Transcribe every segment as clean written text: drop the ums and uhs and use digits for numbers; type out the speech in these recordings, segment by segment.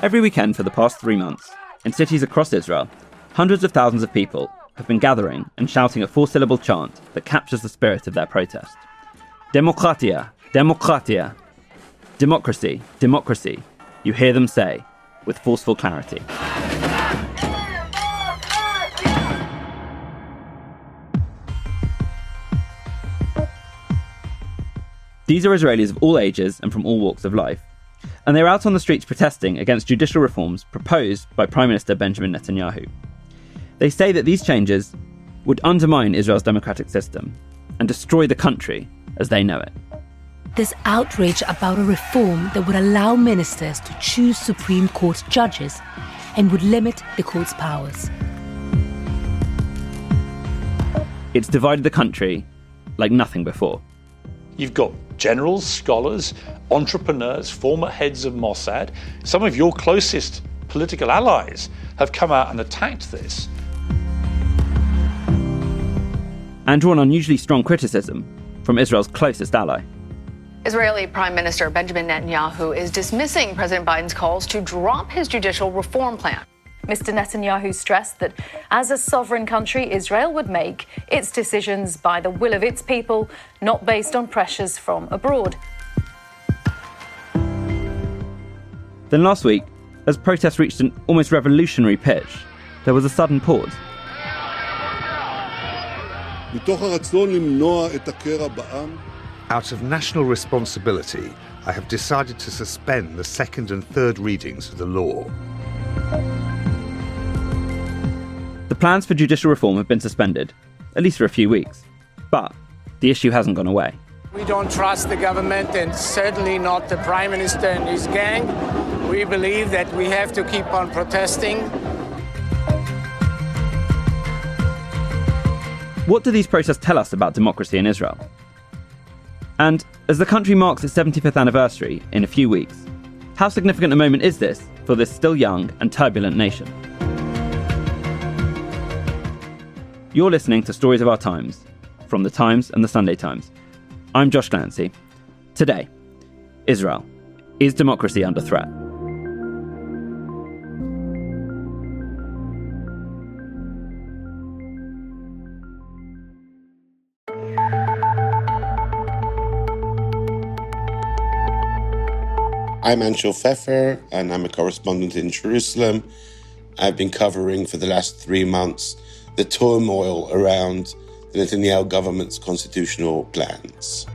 Every weekend for the past 3 months, in cities across Israel, hundreds of thousands of people have been gathering and shouting a 4-syllable chant that captures the spirit of their protest. Demokratia, demokratia. Democracy, democracy, you hear them say, with forceful clarity. These are Israelis of all ages and from all walks of life, and they're out on the streets protesting against judicial reforms proposed by Prime Minister Benjamin Netanyahu. They say that these changes would undermine Israel's democratic system and destroy the country as they know it. There's outrage about a reform that would allow ministers to choose Supreme Court judges and would limit the court's powers. It's divided the country like nothing before. You've got generals, scholars, entrepreneurs, former heads of Mossad. Some of your closest political allies have come out and attacked this. And drawn unusually strong criticism from Israel's closest ally. Israeli Prime Minister Benjamin Netanyahu is dismissing President Biden's calls to drop his judicial reform plan. Mr. Netanyahu stressed that as a sovereign country, Israel would make its decisions by the will of its people, not based on pressures from abroad. Then last week, as protests reached an almost revolutionary pitch, there was a sudden pause. Out of national responsibility, I have decided to suspend the second and third readings of the law. The plans for judicial reform have been suspended, at least for a few weeks. But the issue hasn't gone away. We don't trust the government and certainly not the Prime Minister and his gang. We believe that we have to keep on protesting. What do these protests tell us about democracy in Israel? And as the country marks its 75th anniversary in a few weeks, how significant a moment is this for this still young and turbulent nation? You're listening to Stories of Our Times, from The Times and The Sunday Times. I'm Josh Glancy. Today, Israel. Is democracy under threat? I'm Anshel Pfeffer, and I'm a correspondent in Jerusalem. I've been covering for the last 3 months the turmoil around the Netanyahu government's constitutional plans.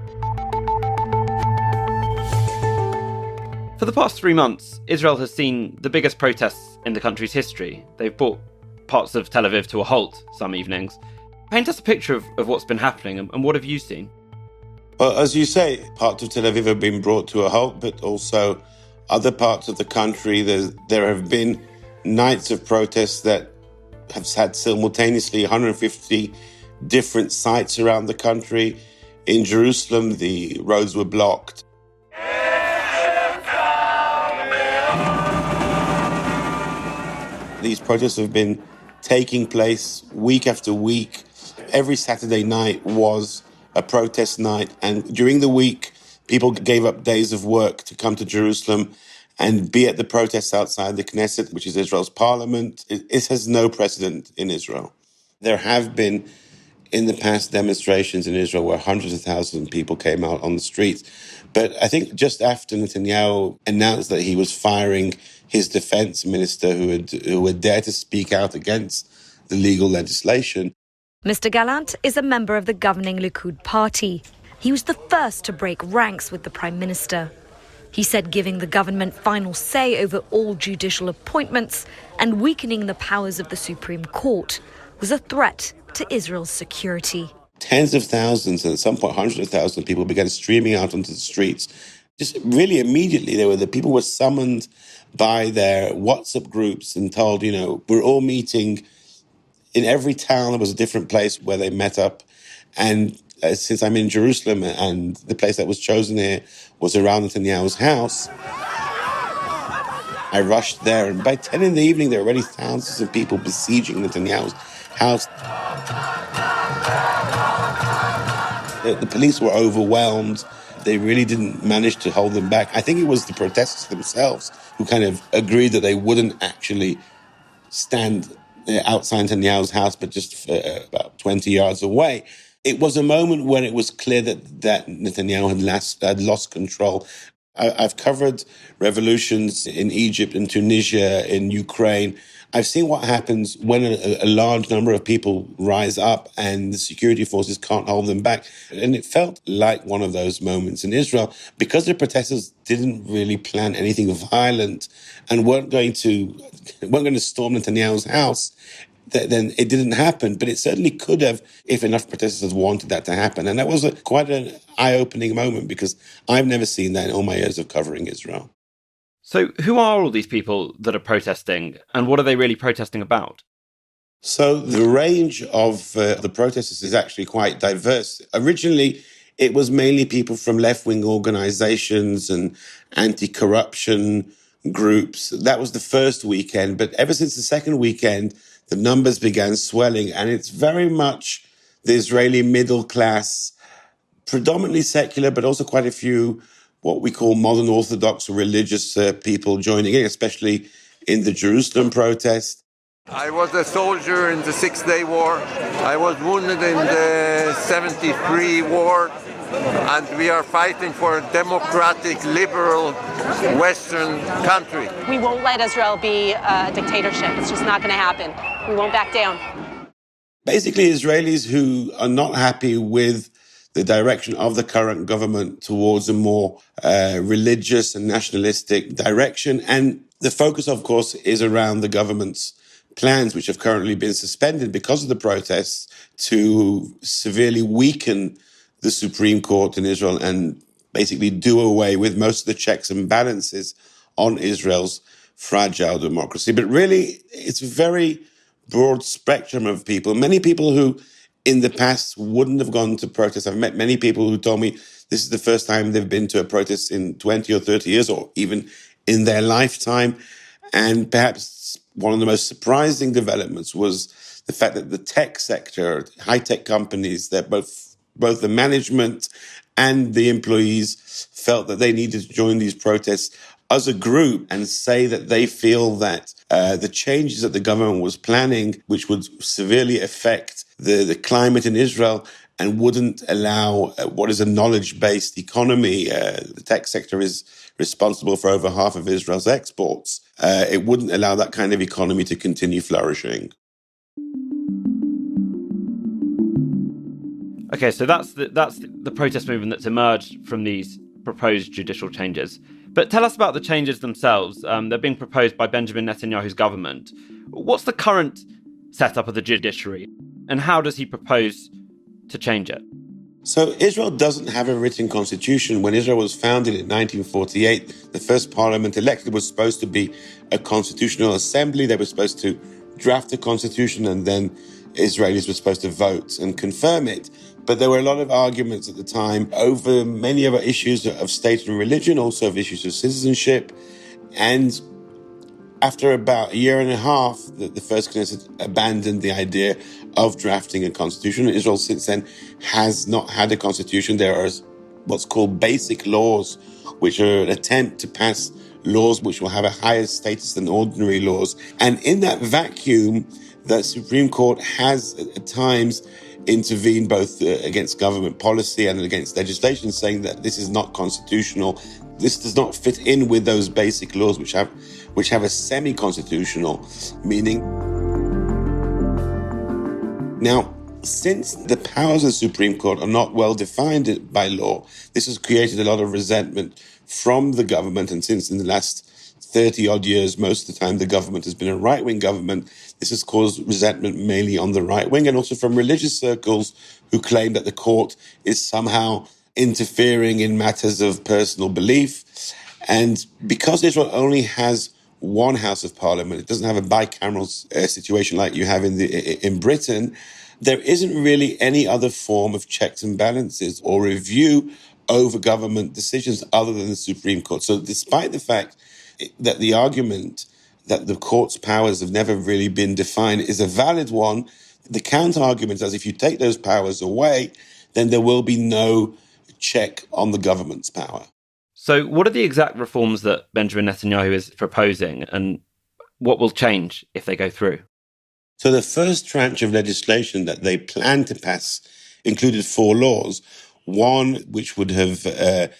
For the past 3 months, Israel has seen the biggest protests in the country's history. They've brought parts of Tel Aviv to a halt some evenings. Paint us a picture of what's been happening and what have you seen? Well, as you say, parts of Tel Aviv have been brought to a halt, but also other parts of the country. There have been nights of protests that have had simultaneously 150 different sites around the country. In Jerusalem, the roads were blocked. These protests have been taking place week after week. Every Saturday night was a protest night, and during the week, people gave up days of work to come to Jerusalem and be at the protests outside the Knesset, which is Israel's parliament. It has no precedent in Israel. There have been, in the past, demonstrations in Israel where hundreds of thousands of people came out on the streets. But I think just after Netanyahu announced that he was firing his defense minister who had dared to speak out against the legal legislation, Mr. Gallant is a member of the governing Likud party. He was the first to break ranks with the Prime Minister. He said giving the government final say over all judicial appointments and weakening the powers of the Supreme Court was a threat to Israel's security. Tens of thousands, and at some point hundreds of thousands of people began streaming out onto the streets. Just really immediately, the people were summoned by their WhatsApp groups and told, we're all meeting. In every town, there was a different place where they met up. And since I'm in Jerusalem and the place that was chosen here was around Netanyahu's house, I rushed there. And by 10 in the evening, there were already thousands of people besieging Netanyahu's house. The police were overwhelmed. they really didn't manage to hold them back. I think it was the protesters themselves who kind of agreed that they wouldn't actually stand outside Netanyahu's house, but just about 20 yards away. It was a moment when it was clear that Netanyahu had lost control. I've covered revolutions in Egypt, in Tunisia, in Ukraine. I've seen what happens when a large number of people rise up and the security forces can't hold them back. And it felt like one of those moments in Israel because the protesters didn't really plan anything violent and weren't going to storm Netanyahu's house. Then it didn't happen, but it certainly could have if enough protesters wanted that to happen. And that was quite an eye-opening moment because I've never seen that in all my years of covering Israel. So who are all these people that are protesting and what are they really protesting about? So the range of the protesters is actually quite diverse. Originally, it was mainly people from left-wing organizations and anti-corruption groups. That was the first weekend. But ever since the second weekend, the numbers began swelling. And it's very much the Israeli middle class, predominantly secular, but also quite a few what we call modern Orthodox or religious people joining in, especially in the Jerusalem protest. I was a soldier in the Six-Day War. I was wounded in the 73 war. And we are fighting for a democratic, liberal, Western country. We won't let Israel be a dictatorship. It's just not going to happen. We won't back down. Basically, Israelis who are not happy with the direction of the current government towards a more religious and nationalistic direction. And the focus, of course, is around the government's plans, which have currently been suspended because of the protests, to severely weaken the Supreme Court in Israel and basically do away with most of the checks and balances on Israel's fragile democracy. But really, it's a very broad spectrum of people. Many people who in the past wouldn't have gone to protests. I've met many people who told me this is the first time they've been to a protest in 20 or 30 years or even in their lifetime. And perhaps one of the most surprising developments was the fact that the tech sector, high-tech companies, that both the management and the employees felt that they needed to join these protests as a group and say that they feel that the changes that the government was planning, which would severely affect the climate in Israel and wouldn't allow what is a knowledge-based economy. The tech sector is responsible for over half of Israel's exports. It wouldn't allow that kind of economy to continue flourishing. Okay, so that's the protest movement that's emerged from these proposed judicial changes. But tell us about the changes themselves. They're being proposed by Benjamin Netanyahu's government. What's the current setup of the judiciary, and how does he propose to change it? So Israel doesn't have a written constitution. When Israel was founded in 1948, the first parliament elected was supposed to be a constitutional assembly. They were supposed to draft a constitution, and then Israelis were supposed to vote and confirm it. But there were a lot of arguments at the time over many other issues of state and religion, also of issues of citizenship. And after about a year and a half, the first Knesset abandoned the idea of drafting a constitution. Israel since then has not had a constitution. There are what's called basic laws, which are an attempt to pass laws which will have a higher status than ordinary laws. And in that vacuum, the Supreme Court has at times intervened both against government policy and against legislation, saying that this is not constitutional. This does not fit in with those basic laws which have a semi-constitutional meaning. Now, since the powers of the Supreme Court are not well defined by law, this has created a lot of resentment from the government. And since in the last 30-odd years, most of the time the government has been a right-wing government, this has caused resentment mainly on the right wing and also from religious circles who claim that the court is somehow interfering in matters of personal belief. And because Israel only has one house of parliament, it doesn't have a bicameral situation like you have in Britain, there isn't really any other form of checks and balances or review over government decisions other than the Supreme Court. So despite the fact that the argument that the court's powers have never really been defined is a valid one, the counter-argument is if you take those powers away, then there will be no check on the government's power. So what are the exact reforms that Benjamin Netanyahu is proposing, and what will change if they go through? So the first tranche of legislation that they plan to pass included 4 laws. One, which would have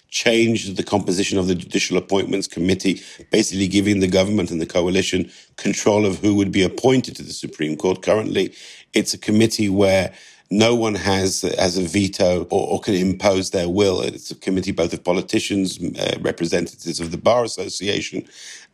changed the composition of the Judicial Appointments Committee, basically giving the government and the coalition control of who would be appointed to the Supreme Court. Currently, it's a committee where no one has a veto or can impose their will. It's a committee both of politicians, representatives of the Bar Association,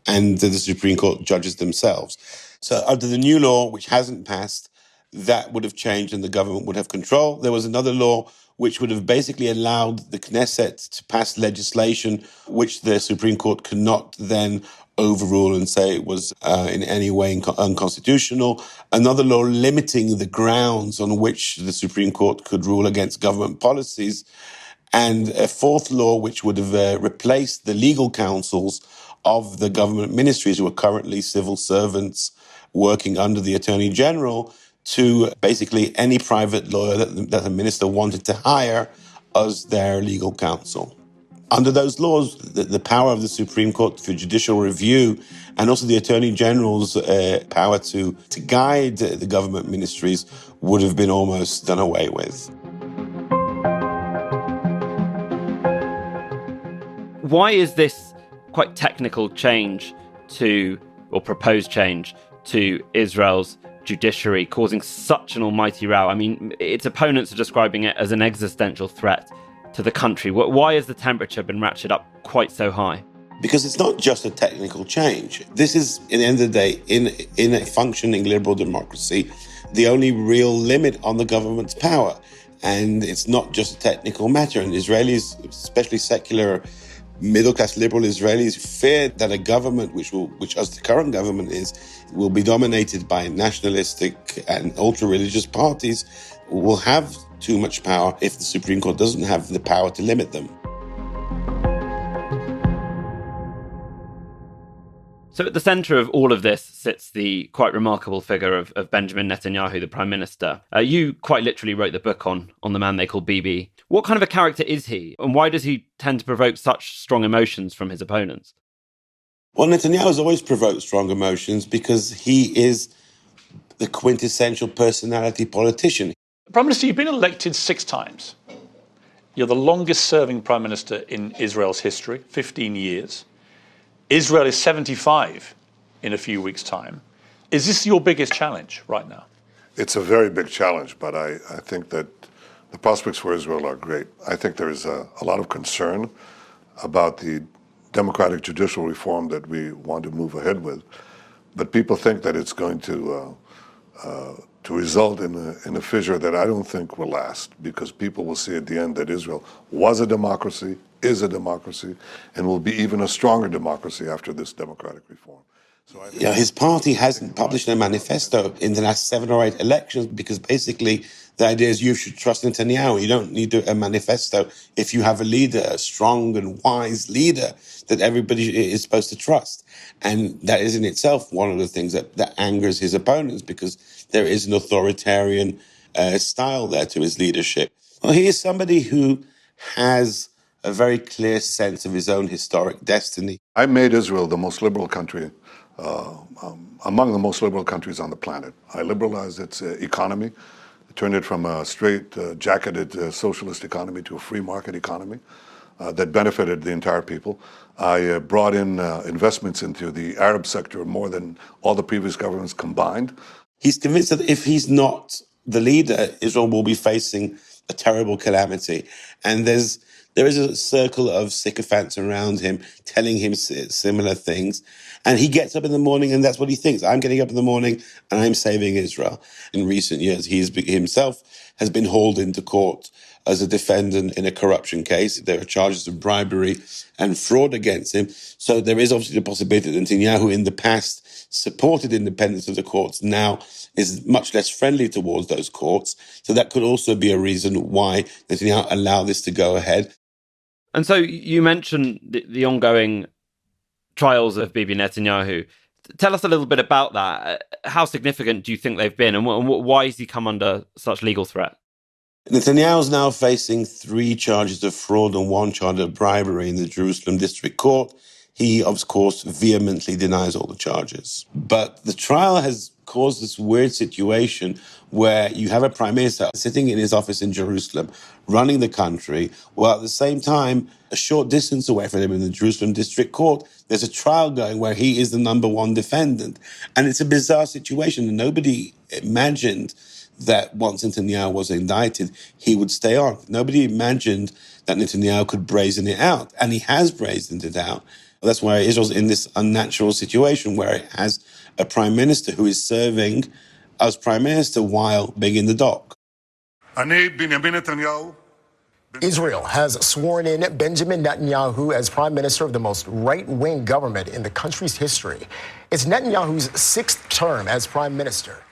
and the Supreme Court judges themselves. So under the new law, which hasn't passed, that would have changed and the government would have control. There was another law which would have basically allowed the Knesset to pass legislation which the Supreme Court could not then overrule and say it was in any way unconstitutional. Another law limiting the grounds on which the Supreme Court could rule against government policies. And a fourth law which would have replaced the legal counsels of the government ministries, who are currently civil servants working under the Attorney General, to basically any private lawyer that a minister wanted to hire as their legal counsel. Under those laws, the power of the Supreme Court for judicial review and also the Attorney General's power to guide the government ministries would have been almost done away with. Why is this quite technical change or proposed change to Israel's judiciary causing such an almighty row? I mean, its opponents are describing it as an existential threat to the country. Why has the temperature been ratcheted up quite so high? Because it's not just a technical change. This is, in the end of the day, in a functioning liberal democracy, the only real limit on the government's power. And it's not just a technical matter. And Israelis, especially secular middle-class liberal Israelis, fear that a government, which as the current government is, will be dominated by nationalistic and ultra-religious parties, will have too much power if the Supreme Court doesn't have the power to limit them. So at the centre of all of this sits the quite remarkable figure of Benjamin Netanyahu, the Prime Minister. You quite literally wrote the book on the man they call Bibi. What kind of a character is he, and why does he tend to provoke such strong emotions from his opponents? Well, Netanyahu has always provoked strong emotions because he is the quintessential personality politician. Prime Minister, you've been elected 6 times. You're the longest-serving Prime Minister in Israel's history, 15 years. Israel is 75 in a few weeks' time. Is this your biggest challenge right now? It's a very big challenge, but I think that the prospects for Israel are great. I think there is a lot of concern about the democratic judicial reform that we want to move ahead with. But people think that it's going to result in a fissure that I don't think will last, because people will see at the end that Israel was a democracy, is a democracy, and will be even a stronger democracy after this democratic reform. His party hasn't published a manifesto in the last 7 or 8 elections because basically the idea is you should trust Netanyahu. You don't need a manifesto if you have a leader, a strong and wise leader that everybody is supposed to trust. And that is in itself one of the things that angers his opponents, because there is an authoritarian style there to his leadership. Well, he is somebody who has a very clear sense of his own historic destiny. I made Israel the most liberal country, among the most liberal countries on the planet. I liberalized its economy, turned it from a straight jacketed socialist economy to a free market economy that benefited the entire people. I brought in investments into the Arab sector more than all the previous governments combined. He's convinced that if he's not the leader, Israel will be facing a terrible calamity. And there is a circle of sycophants around him telling him similar things. And he gets up in the morning and that's what he thinks. I'm getting up in the morning and I'm saving Israel. In recent years, he himself has been hauled into court as a defendant in a corruption case. There are charges of bribery and fraud against him. So there is obviously the possibility that Netanyahu in the past supported independence of the courts, now is much less friendly towards those courts. So that could also be a reason why Netanyahu allowed this to go ahead. And so you mentioned the ongoing trials of Bibi Netanyahu. Tell us a little bit about that. How significant do you think they've been, and why has he come under such legal threat? Netanyahu is now facing 3 charges of fraud and 1 charge of bribery in the Jerusalem District Court. He, of course, vehemently denies all the charges. But the trial has caused this weird situation where you have a prime minister sitting in his office in Jerusalem, running the country, while at the same time, a short distance away from him in the Jerusalem District Court, there's a trial going where he is the number 1 defendant. And it's a bizarre situation, and nobody imagined that once Netanyahu was indicted, he would stay on. Nobody imagined that Netanyahu could brazen it out, and he has brazened it out. That's why Israel's in this unnatural situation where it has a prime minister who is serving as prime minister while being in the dock. Israel has sworn in Benjamin Netanyahu as prime minister of the most right-wing government in the country's history. It's Netanyahu's 6th term as prime minister.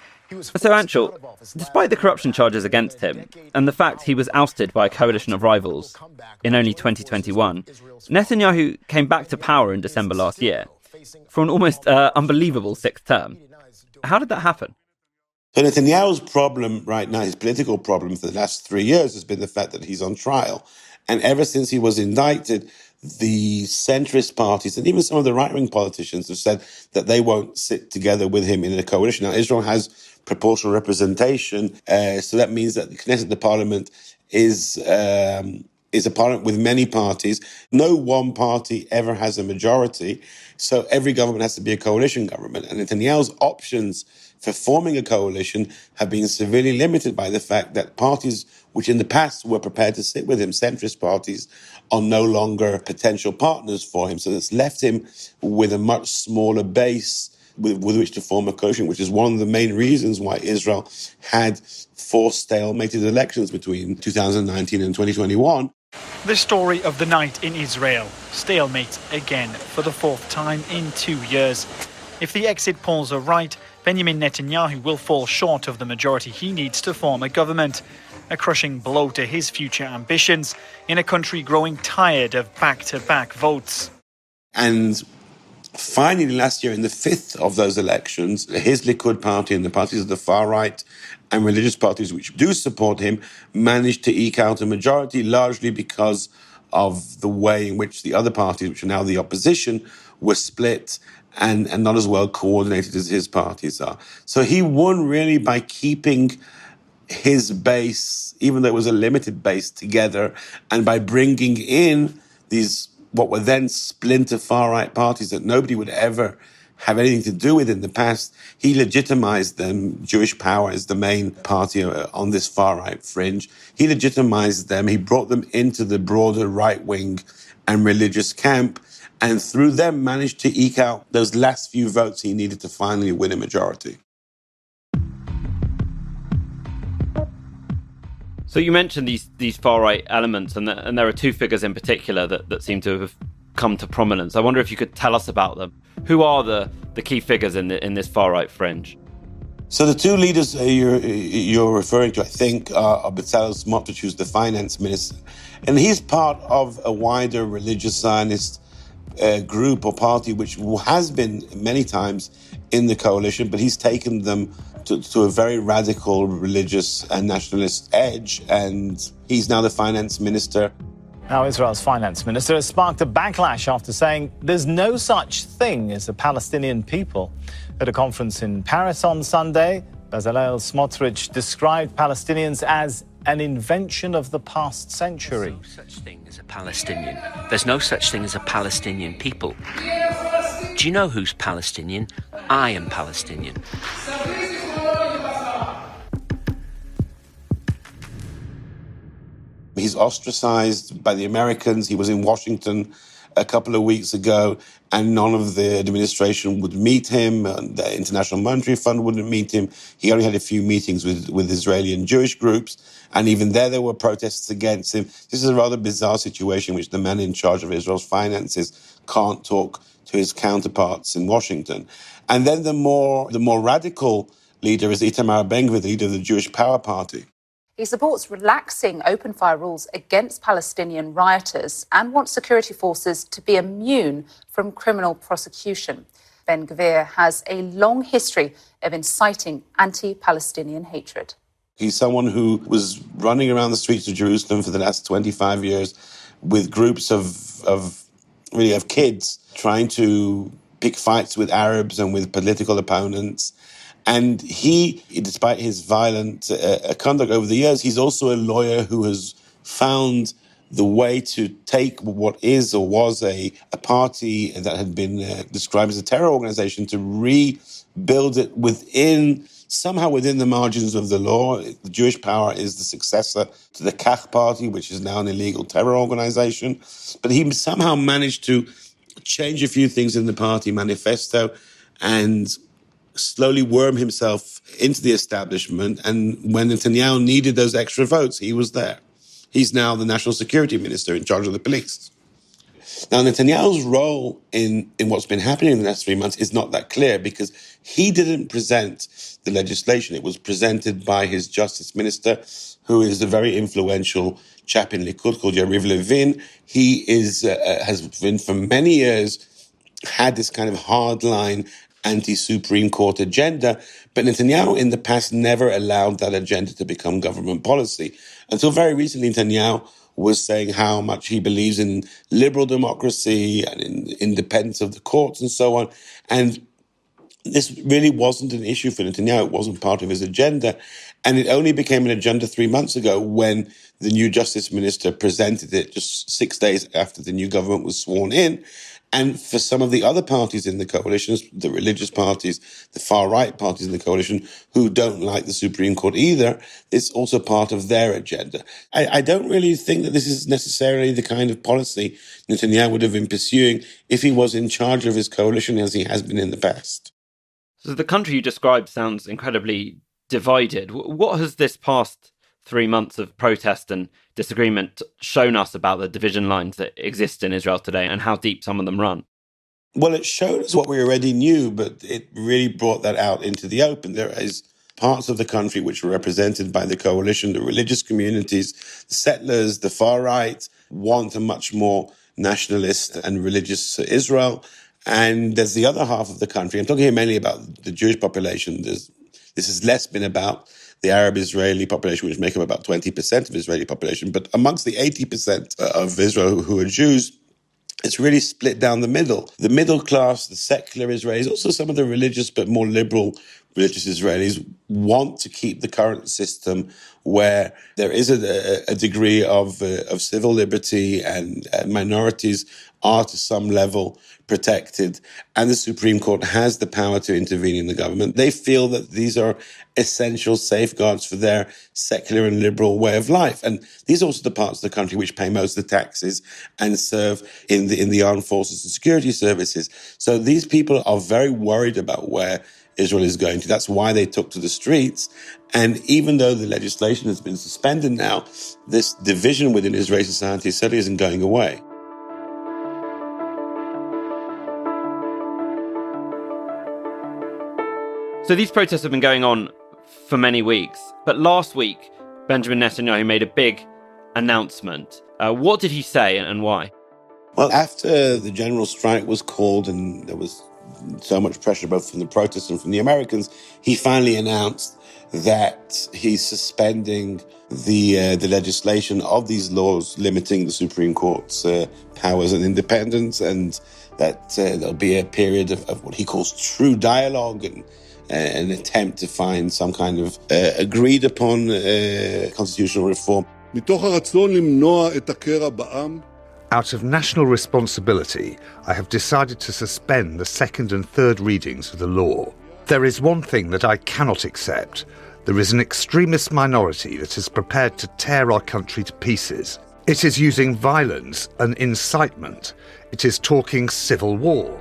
So, Anshul, despite the corruption charges against him and the fact he was ousted by a coalition of rivals in only 2021, Netanyahu came back to power in December last year for an almost unbelievable 6th term. How did that happen? So Netanyahu's problem right now, his political problem for the last 3 years has been the fact that he's on trial. And ever since he was indicted, the centrist parties and even some of the right-wing politicians have said that they won't sit together with him in a coalition. Now, Israel has proportional representation, so that means that the Knesset, the parliament, is a parliament with many parties. No one party ever has a majority, so every government has to be a coalition government. And Netanyahu's options for forming a coalition have been severely limited by the fact that parties which in the past were prepared to sit with him, centrist parties, are no longer potential partners for him. So it's left him with a much smaller base with which to form a coalition, which is one of the main reasons why Israel had 4 stalemated elections between 2019 and 2021. The story of the night in Israel. Stalemate again for the 4th time in 2 years. If the exit polls are right, Benjamin Netanyahu will fall short of the majority he needs to form a government. A crushing blow to his future ambitions in a country growing tired of back-to-back votes. And finally, last year, in the 5th of those elections, his Likud party and the parties of the far right and religious parties which do support him managed to eke out a majority, largely because of the way in which the other parties, which are now the opposition, were split and not as well coordinated as his parties are. So he won really by keeping his base, even though it was a limited base, together, and by bringing in these what were then splinter far-right parties that nobody would ever have anything to do with in the past. He legitimized them. Jewish Power is the main party on this far-right fringe. He legitimized them. He brought them into the broader right-wing and religious camp, and through them managed to eke out those last few votes he needed to finally win a majority. So you mentioned these far-right elements, and there are 2 figures in particular that seem to have come to prominence. I wonder if you could tell us about them. Who are the key figures in this far-right fringe? So the 2 leaders you're referring to, I think, are Bezalel Smotrich, who's the finance minister. And he's part of a wider religious Zionist group or party which has been many times in the coalition, but he's taken them to a very radical religious and nationalist edge, and he's now the finance minister. Now, Israel's finance minister has sparked a backlash after saying there's no such thing as a Palestinian people. At a conference in Paris on Sunday, Bezalel Smotrich described Palestinians as an invention of the past century. There's no such thing as a Palestinian. There's no such thing as a Palestinian people. Do you know who's Palestinian? I am Palestinian. He's ostracized by the Americans. He was in Washington a couple of weeks ago, and none of the administration would meet him. And the International Monetary Fund wouldn't meet him. He only had a few meetings with Israeli and Jewish groups, and even there were protests against him. This is a rather bizarre situation in which the man in charge of Israel's finances can't talk to his counterparts in Washington. And then the more radical leader is Itamar Ben-Gvir, the leader of the Jewish Power Party. He supports relaxing open-fire rules against Palestinian rioters and wants security forces to be immune from criminal prosecution. Ben-Gvir has a long history of inciting anti-Palestinian hatred. He's someone who was running around the streets of Jerusalem for the last 25 years with groups of kids trying to pick fights with Arabs and with political opponents. And he, despite his violent conduct over the years, he's also a lawyer who has found the way to take what is or was a party that had been described as a terror organization to rebuild it somehow within the margins of the law. The Jewish Power is the successor to the Kach party, which is now an illegal terror organization. But he somehow managed to change a few things in the party manifesto and slowly worm himself into the establishment. And when Netanyahu needed those extra votes, he was there. He's now the national security minister in charge of the police. Now, Netanyahu's role in what's been happening in the last 3 months is not that clear because he didn't present the legislation. It was presented by his justice minister, who is a very influential chap in Likud called Yariv Levin. He has been for many years had this kind of hardline anti-Supreme Court agenda, but Netanyahu in the past never allowed that agenda to become government policy. Until very recently, Netanyahu was saying how much he believes in liberal democracy and in independence of the courts and so on. And this really wasn't an issue for Netanyahu. It wasn't part of his agenda. And it only became an agenda 3 months ago when the new justice minister presented it just 6 days after the new government was sworn in. And for some of the other parties in the coalition, the religious parties, the far-right parties in the coalition, who don't like the Supreme Court either, it's also part of their agenda. I don't really think that this is necessarily the kind of policy Netanyahu would have been pursuing if he was in charge of his coalition as he has been in the past. So the country you described sounds incredibly divided. What has this past 3 months of protest and disagreement shown us about the division lines that exist in Israel today and how deep some of them run? Well, it showed us what we already knew, but it really brought that out into the open. There is parts of the country which are represented by the coalition, the religious communities, the settlers, the far right, want a much more nationalist and religious Israel. And there's the other half of the country. I'm talking here mainly about the Jewish population. This has less been about the Arab-Israeli population, which make up about 20% of Israeli population. But amongst the 80% of Israel who are Jews, it's really split down the middle. The middle class, the secular Israelis, also some of the religious but more liberal religious Israelis want to keep the current system where there is a degree of civil liberty and minorities are to some level protected, and the Supreme Court has the power to intervene in the government. They feel that these are essential safeguards for their secular and liberal way of life. And these are also the parts of the country which pay most of the taxes and serve in the armed forces and security services. So these people are very worried about where Israel is going to. That's why they took to the streets. And even though the legislation has been suspended now, this division within Israeli society certainly isn't going away. So these protests have been going on for many weeks. But last week, Benjamin Netanyahu made a big announcement. What did he say and why? Well, after the general strike was called and there was so much pressure both from the protests and from the Americans, he finally announced that he's suspending the legislation of these laws limiting the Supreme Court's powers and independence, and that there'll be a period of what he calls true dialogue and an attempt to find some kind of agreed upon constitutional reform. Out of national responsibility, I have decided to suspend the second and third readings of the law. There is one thing that I cannot accept. There is an extremist minority that is prepared to tear our country to pieces. It is using violence and incitement. It is talking civil war.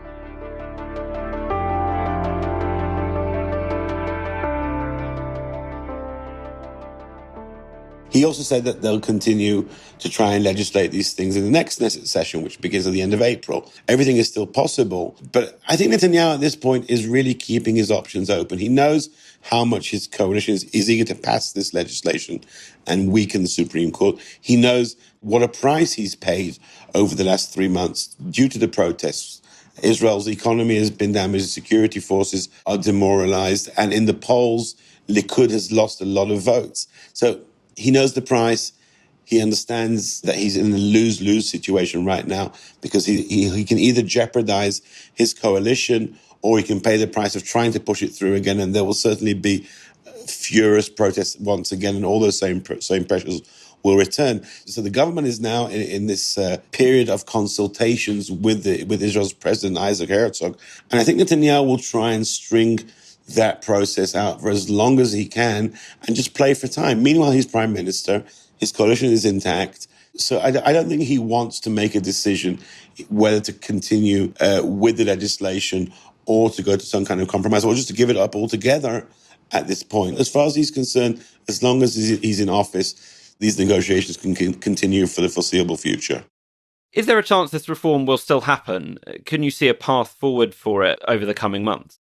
He also said that they'll continue to try and legislate these things in the next Knesset session, which begins at the end of April. Everything is still possible. But I think Netanyahu at this point is really keeping his options open. He knows how much his coalition is eager to pass this legislation and weaken the Supreme Court. He knows what a price he's paid over the last 3 months due to the protests. Israel's economy has been damaged, security forces are demoralized, and in the polls, Likud has lost a lot of votes. So he knows the price. He understands that he's in a lose-lose situation right now because he can either jeopardize his coalition or he can pay the price of trying to push it through again, and there will certainly be furious protests once again, and all those same pressures will return. So the government is now in this period of consultations with Israel's President Isaac Herzog, and I think Netanyahu will try and string that process out for as long as he can and just play for time. Meanwhile, he's prime minister. His coalition is intact. So I don't think he wants to make a decision whether to continue with the legislation or to go to some kind of compromise or just to give it up altogether at this point. As far as he's concerned, as long as he's in office, these negotiations can continue for the foreseeable future. Is there a chance this reform will still happen? Can you see a path forward for it over the coming months?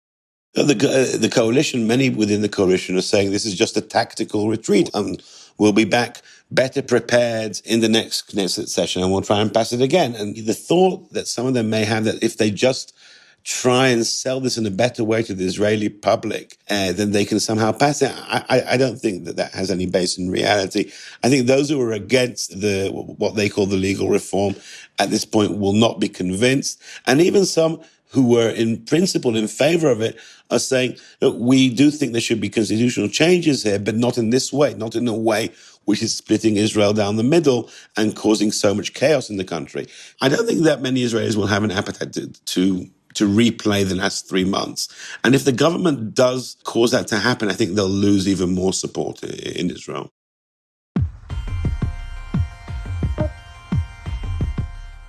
The coalition, many within the coalition are saying this is just a tactical retreat and we'll be back better prepared in the next Knesset session and we'll try and pass it again. And the thought that some of them may have that if they just try and sell this in a better way to the Israeli public, then they can somehow pass it. I don't think that has any base in reality. I think those who are against what they call the legal reform at this point will not be convinced. And even some who were in principle in favor of it are saying, look, we do think there should be constitutional changes here, but not in this way, not in a way which is splitting Israel down the middle and causing so much chaos in the country. I don't think that many Israelis will have an appetite to replay the last 3 months. And if the government does cause that to happen, I think they'll lose even more support in Israel.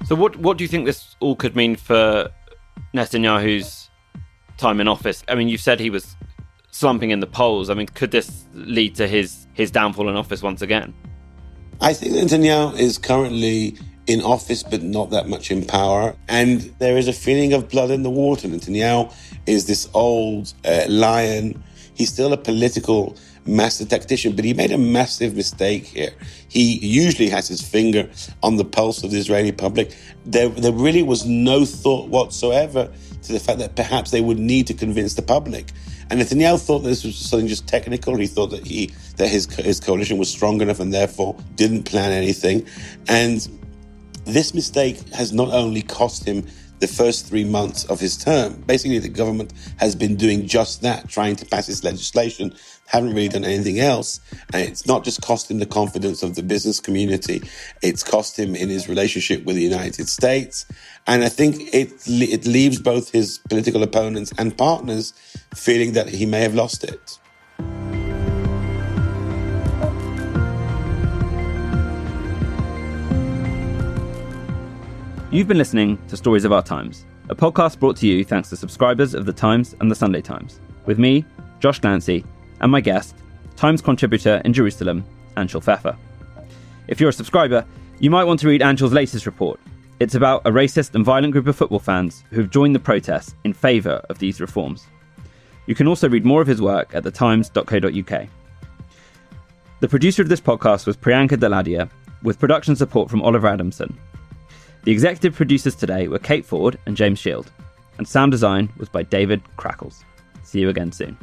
So what do you think this all could mean for Netanyahu's time in office? I mean, you've said he was slumping in the polls. I mean, could this lead to his downfall in office once again? I think Netanyahu is currently in office, but not that much in power. And there is a feeling of blood in the water. Netanyahu is this old lion. He's still a political master tactician, but he made a massive mistake here. He usually has his finger on the pulse of the Israeli public. There really was no thought whatsoever to the fact that perhaps they would need to convince the public. And Netanyahu thought this was something just technical. He thought that his coalition was strong enough and therefore didn't plan anything. And this mistake has not only cost him the first 3 months of his term. Basically, the government has been doing just that, trying to pass this legislation, haven't really done anything else. And it's not just cost him the confidence of the business community, it's cost him in his relationship with the United States. And I think it leaves both his political opponents and partners feeling that he may have lost it. You've been listening to Stories of Our Times, a podcast brought to you thanks to subscribers of The Times and The Sunday Times, with me, Josh Glancy, and my guest, Times contributor in Jerusalem, Anshel Pfeffer. If you're a subscriber, you might want to read Anshel's latest report. It's about a racist and violent group of football fans who've joined the protests in favour of these reforms. You can also read more of his work at thetimes.co.uk. The producer of this podcast was Priyanka Daladia, with production support from Oliver Adamson. The executive producers today were Kate Ford and James Shield, and sound design was by David Crackles. See you again soon.